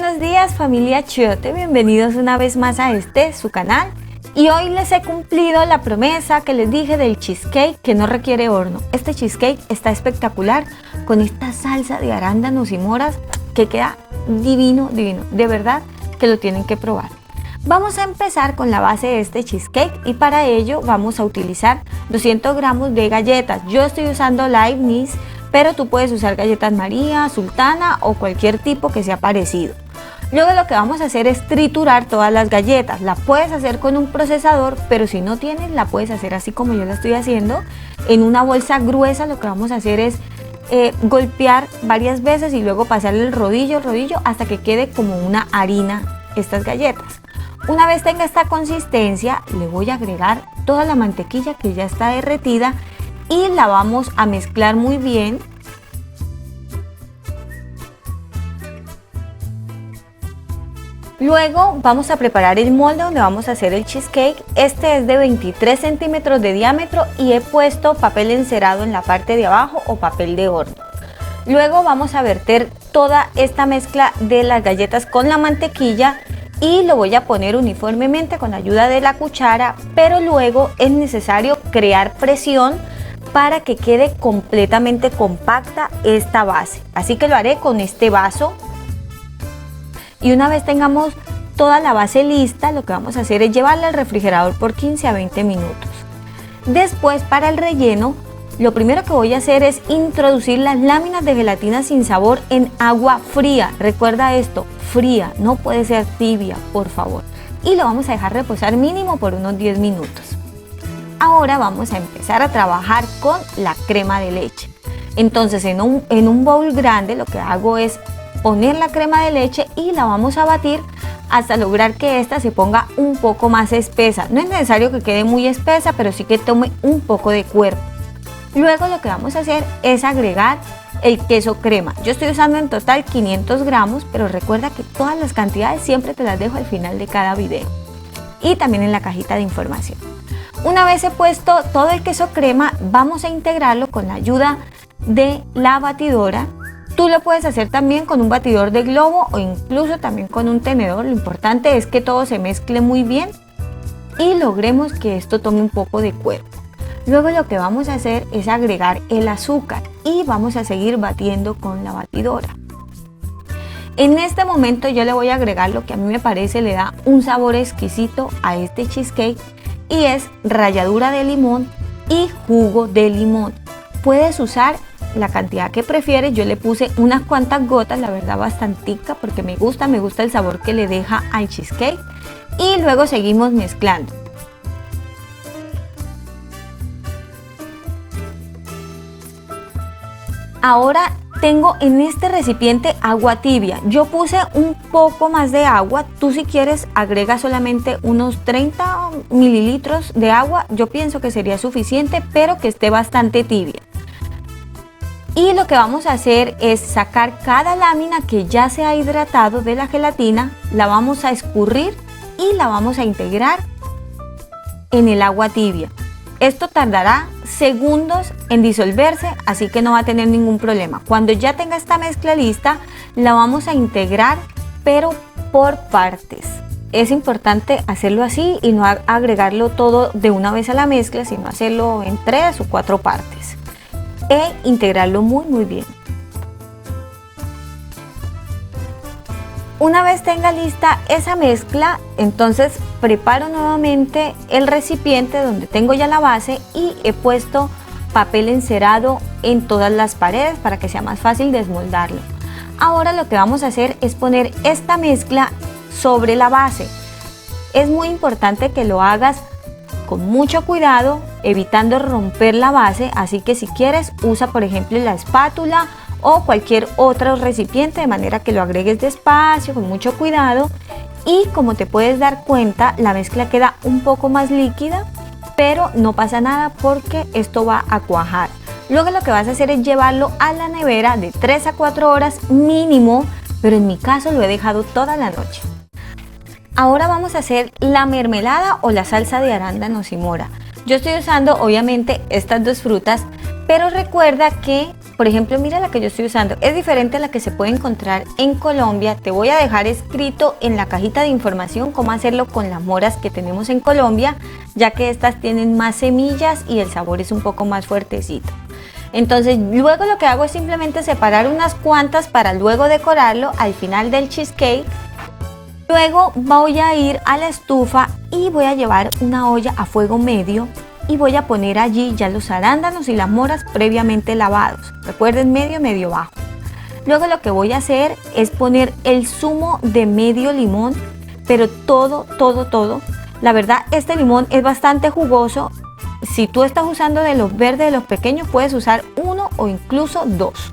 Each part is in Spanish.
buenos días familia Chiote, bienvenidos una vez más a su canal. Y hoy les he cumplido la promesa que les dije del cheesecake que no requiere horno. Este cheesecake está espectacular con esta salsa de arándanos y moras que queda divino, divino. De verdad que lo tienen que probar. Vamos a empezar con la base de este cheesecake y para ello vamos a utilizar 200 gramos de galletas. Yo estoy usando Leibniz, pero tú puedes usar galletas María, Sultana o cualquier tipo que sea parecido. Luego lo que vamos a hacer es triturar todas las galletas. La puedes hacer con un procesador, pero si no tienes, la puedes hacer así como yo la estoy haciendo. En una bolsa gruesa lo que vamos a hacer es golpear varias veces y luego pasarle el rodillo hasta que quede como una harina estas galletas. Una vez tenga esta consistencia, le voy a agregar toda la mantequilla que ya está derretida y la vamos a mezclar muy bien. Luego vamos a preparar el molde donde vamos a hacer el cheesecake. Este es de 23 centímetros de diámetro y he puesto papel encerado en la parte de abajo o papel de horno. Luego vamos a verter toda esta mezcla de las galletas con la mantequilla y lo voy a poner uniformemente con ayuda de la cuchara, pero luego es necesario crear presión para que quede completamente compacta esta base. Así que lo haré con este vaso. Y una vez tengamos toda la base lista, lo que vamos a hacer es llevarla al refrigerador por 15 a 20 minutos. Después, para el relleno, lo primero que voy a hacer es introducir las láminas de gelatina sin sabor en agua fría. Recuerda esto, fría, no puede ser tibia, por favor. Y lo vamos a dejar reposar mínimo por unos 10 minutos. Ahora vamos a empezar a trabajar con la crema de leche. Entonces en un bowl grande lo que hago es poner la crema de leche y la vamos a batir hasta lograr que esta se ponga un poco más espesa. No es necesario que quede muy espesa, pero sí que tome un poco de cuerpo. Luego lo que vamos a hacer es agregar el queso crema. Yo estoy usando en total 500 gramos, pero recuerda que todas las cantidades siempre te las dejo al final de cada video y también en la cajita de información. Una vez he puesto todo el queso crema, vamos a integrarlo con la ayuda de la batidora. Tú lo puedes hacer también con un batidor de globo o incluso también con un tenedor. Lo importante es que todo se mezcle muy bien y logremos que esto tome un poco de cuerpo. Luego lo que vamos a hacer es agregar el azúcar y vamos a seguir batiendo con la batidora. En este momento yo le voy a agregar lo que a mí me parece le da un sabor exquisito a este cheesecake y es ralladura de limón y jugo de limón. Puedes usar la cantidad que prefieres. Yo le puse unas cuantas gotas, la verdad bastantica, porque me gusta el sabor que le deja al cheesecake. Y luego seguimos mezclando. Ahora tengo en este recipiente agua tibia. Yo puse un poco más de agua. Tú si quieres agrega solamente unos 30 mililitros de agua. Yo pienso que sería suficiente, pero que esté bastante tibia. Y lo que vamos a hacer es sacar cada lámina que ya se ha hidratado de la gelatina, la vamos a escurrir y la vamos a integrar en el agua tibia. Esto tardará segundos en disolverse, así que no va a tener ningún problema. Cuando ya tenga esta mezcla lista, la vamos a integrar, pero por partes. Es importante hacerlo así y no agregarlo todo de una vez a la mezcla, sino hacerlo en 3 o 4 partes. E integrarlo muy bien. Una vez tenga lista esa mezcla, entonces preparo nuevamente el recipiente donde tengo ya la base y he puesto papel encerado en todas las paredes para que sea más fácil desmoldarlo. Ahora lo que vamos a hacer es poner esta mezcla sobre la base. Es muy importante que lo hagas con mucho cuidado, evitando romper la base, así que si quieres usa por ejemplo la espátula o cualquier otro recipiente de manera que lo agregues despacio, con mucho cuidado. Y como te puedes dar cuenta, la mezcla queda un poco más líquida, pero no pasa nada porque esto va a cuajar. Luego lo que vas a hacer es llevarlo a la nevera de 3 a 4 horas mínimo, pero en mi caso lo he dejado toda la noche. Ahora vamos a hacer la mermelada o la salsa de arándanos y mora. Yo estoy usando obviamente estas dos frutas, pero recuerda que por ejemplo, mira la que yo estoy usando, es diferente a la que se puede encontrar en Colombia. Te voy a dejar escrito en la cajita de información cómo hacerlo con las moras que tenemos en Colombia, ya que estas tienen más semillas y el sabor es un poco más fuertecito. Entonces luego lo que hago es simplemente separar unas cuantas para luego decorarlo al final del cheesecake. Luego voy a ir a la estufa y voy a llevar una olla a fuego medio y voy a poner allí ya los arándanos y las moras previamente lavados. Recuerden, medio bajo. Luego lo que voy a hacer es poner el zumo de medio limón, pero todo. La verdad, este limón es bastante jugoso. Si tú estás usando de los verdes, de los pequeños, puedes usar uno o incluso dos.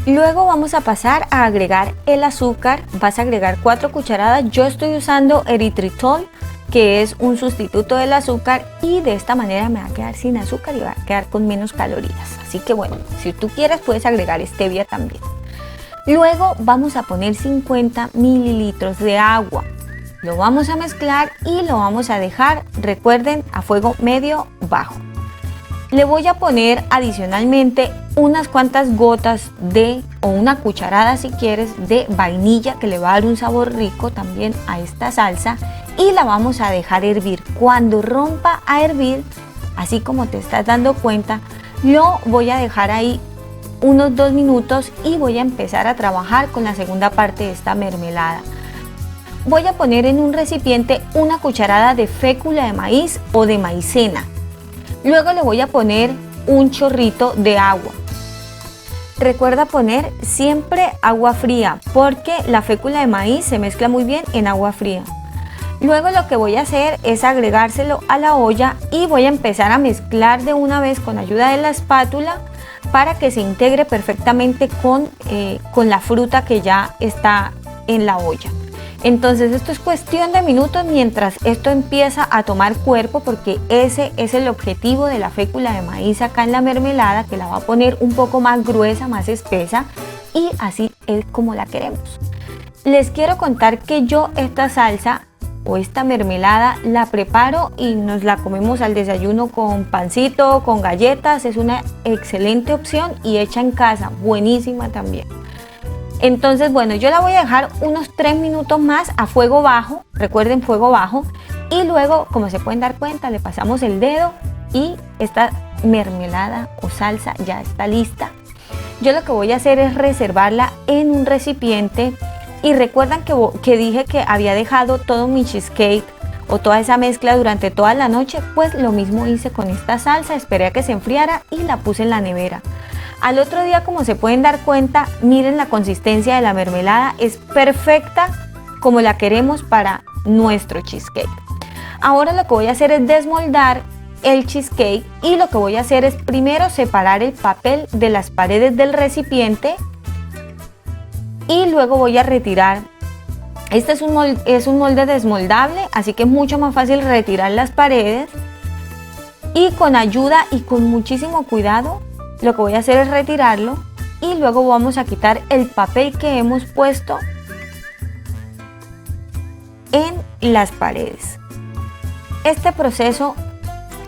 Luego vamos a pasar a agregar el azúcar. Vas a agregar 4 cucharadas. Yo estoy usando eritritol, que es un sustituto del azúcar, y de esta manera me va a quedar sin azúcar y va a quedar con menos calorías. Así que bueno, si tú quieres puedes agregar stevia también. Luego vamos a poner 50 mililitros de agua. Lo vamos a mezclar y lo vamos a dejar, recuerden, a fuego medio bajo. Le voy a poner adicionalmente unas cuantas gotas o una cucharada si quieres de vainilla, que le va a dar un sabor rico también a esta salsa, y la vamos a dejar hervir. Cuando rompa a hervir, así como te estás dando cuenta, lo voy a dejar ahí unos 2 minutos y voy a empezar a trabajar con la segunda parte de esta mermelada. Voy a poner en un recipiente una cucharada de fécula de maíz o de maicena. Luego le voy a poner un chorrito de agua. Recuerda poner siempre agua fría porque la fécula de maíz se mezcla muy bien en agua fría. Luego lo que voy a hacer es agregárselo a la olla y voy a empezar a mezclar de una vez con ayuda de la espátula para que se integre perfectamente con la fruta que ya está en la olla. Entonces esto es cuestión de minutos mientras esto empieza a tomar cuerpo, porque ese es el objetivo de la fécula de maíz acá en la mermelada, que la va a poner un poco más gruesa, más espesa, y así es como la queremos. Les quiero contar que yo esta salsa o esta mermelada la preparo y nos la comemos al desayuno con pancito, con galletas. Es una excelente opción y hecha en casa, buenísima también. Entonces, bueno, yo la voy a dejar unos 3 minutos más a fuego bajo, recuerden, fuego bajo, y luego, como se pueden dar cuenta, le pasamos el dedo y esta mermelada o salsa ya está lista. Yo lo que voy a hacer es reservarla en un recipiente, y recuerdan que dije que había dejado todo mi cheesecake o toda esa mezcla durante toda la noche. Pues lo mismo hice con esta salsa, esperé a que se enfriara y la puse en la nevera. Al otro día, como se pueden dar cuenta, miren la consistencia de la mermelada, es perfecta como la queremos para nuestro cheesecake. Ahora lo que voy a hacer es desmoldar el cheesecake, y lo que voy a hacer es primero separar el papel de las paredes del recipiente y luego voy a retirar. Este es un molde desmoldable, así que es mucho más fácil retirar las paredes, y con ayuda y con muchísimo cuidado lo que voy a hacer es retirarlo, y luego vamos a quitar el papel que hemos puesto en las paredes. Este proceso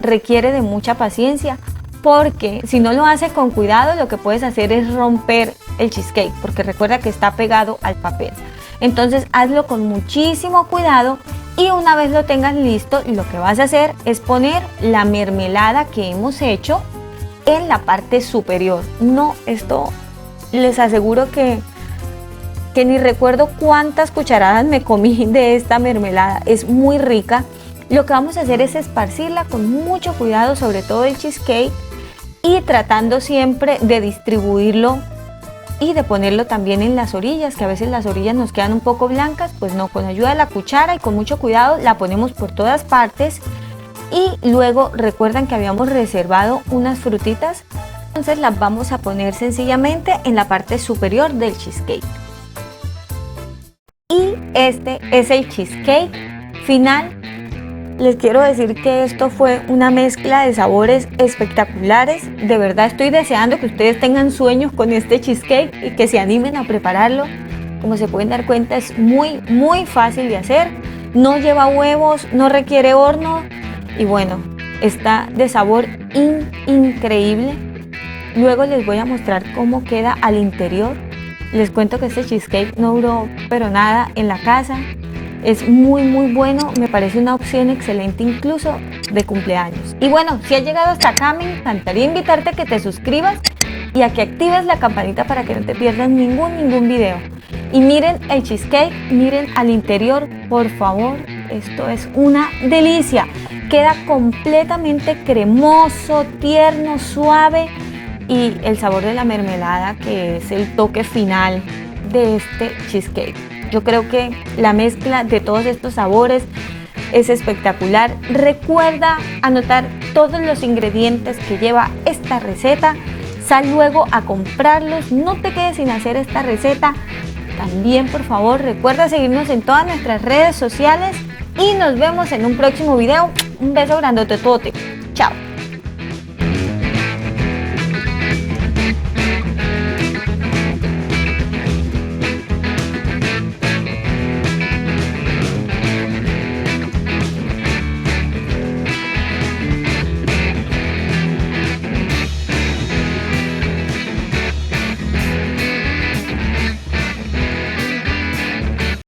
requiere de mucha paciencia, porque si no lo haces con cuidado, lo que puedes hacer es romper el cheesecake, porque recuerda que está pegado al papel. Entonces hazlo con muchísimo cuidado, y una vez lo tengas listo, lo que vas a hacer es poner la mermelada que hemos hecho en la parte superior. No, esto les aseguro que ni recuerdo cuántas cucharadas me comí de esta mermelada, es muy rica. Lo que vamos a hacer es esparcirla con mucho cuidado sobre todo el cheesecake, y tratando siempre de distribuirlo y de ponerlo también en las orillas, que a veces las orillas nos quedan un poco blancas. Pues no, con ayuda de la cuchara y con mucho cuidado la ponemos por todas partes. Y luego recuerdan que habíamos reservado unas frutitas, entonces las vamos a poner sencillamente en la parte superior del cheesecake. Y este es el cheesecake final. Les quiero decir que esto fue una mezcla de sabores espectaculares. De verdad estoy deseando que ustedes tengan sueños con este cheesecake y que se animen a prepararlo. Como se pueden dar cuenta, es muy fácil de hacer. No lleva huevos, no requiere horno. Y bueno, está de sabor increíble. Luego les voy a mostrar cómo queda al interior. Les cuento que este cheesecake no duró pero nada en la casa. Es muy bueno, me parece una opción excelente incluso de cumpleaños. Y bueno, si has llegado hasta acá, me encantaría invitarte a que te suscribas y a que actives la campanita para que no te pierdas ningún video. Y miren el cheesecake, miren al interior, por favor, esto es una delicia. Queda completamente cremoso, tierno, suave, y el sabor de la mermelada, que es el toque final de este cheesecake. Yo creo que la mezcla de todos estos sabores es espectacular. Recuerda anotar todos los ingredientes que lleva esta receta. Sal luego a comprarlos. No te quedes sin hacer esta receta. También, por favor, recuerda seguirnos en todas nuestras redes sociales y nos vemos en un próximo video. Un beso grandote. Chao.